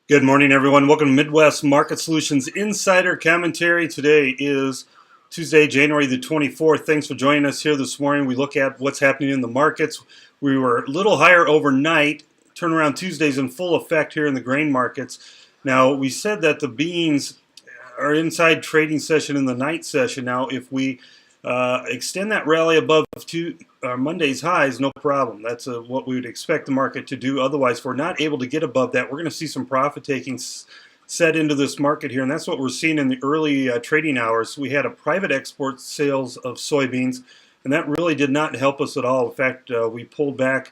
Good morning, everyone. Welcome to Midwest Market Solutions Insider Commentary. Today is Tuesday, January the 24th. Thanks for joining us here this morning. We look at what's happening in the markets. We were a little higher overnight. Turnaround Tuesdays in full effect here in the grain markets. Now, we said that the beans are inside trading session in the night session. Now, if we extend that rally above Monday's highs, no problem. That's what we would expect the market to do. Otherwise, if we're not able to get above that, we're going to see some profit taking set into this market here, and that's what we're seeing in the early trading hours. We had a private export sales of soybeans, and that really did not help us at all. In fact, we pulled back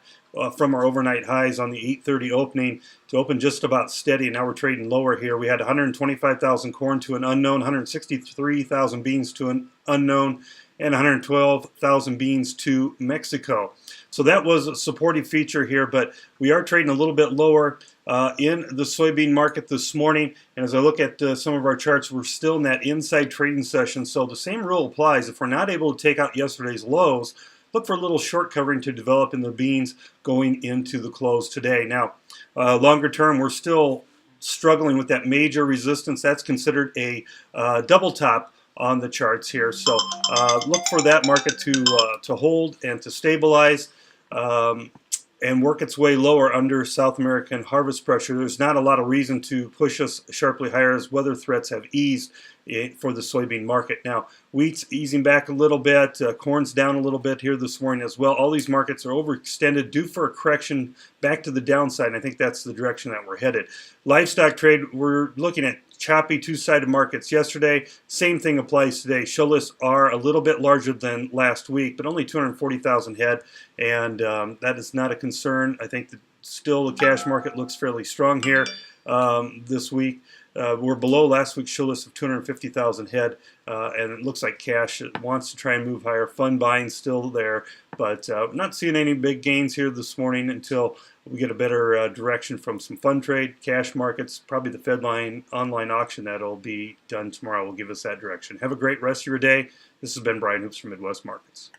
from our overnight highs on the 8:30 opening to open just about steady, and now we're trading lower here. We had 125,000 corn to an unknown, 163,000 beans to an unknown, and 112,000 beans to Mexico. So that was a supportive feature here, but we are trading a little bit lower in the soybean market this morning. And as I look at some of our charts, we're still in that inside trading session. So the same rule applies. If we're not able to take out yesterday's lows, look for a little short covering to develop in the beans going into the close today. Now, longer term, we're still struggling with that major resistance. That's considered a double top on the charts here. So look for that market to hold and to stabilize and work its way lower under South American harvest pressure. There's not a lot of reason to push us sharply higher as weather threats have eased for the soybean market. Now, wheat's easing back a little bit. Corn's down a little bit here this morning as well. All these markets are overextended, due for a correction back to the downside, and I think that's the direction that we're headed. Livestock trade, we're looking at choppy two-sided markets yesterday. Same thing applies today. Show lists are a little bit larger than last week, but only 240,000 head, and that is not a concern. I think that still the cash market looks fairly strong here this week. We're below last week's show list of 250,000 head, and it looks like cash wants to try and move higher. Fund buying still there, but not seeing any big gains here this morning until we get a better direction from some fund trade, cash markets. Probably the Fedline online auction that'll be done tomorrow will give us that direction. Have a great rest of your day. This has been Brian Hoops from Midwest Markets.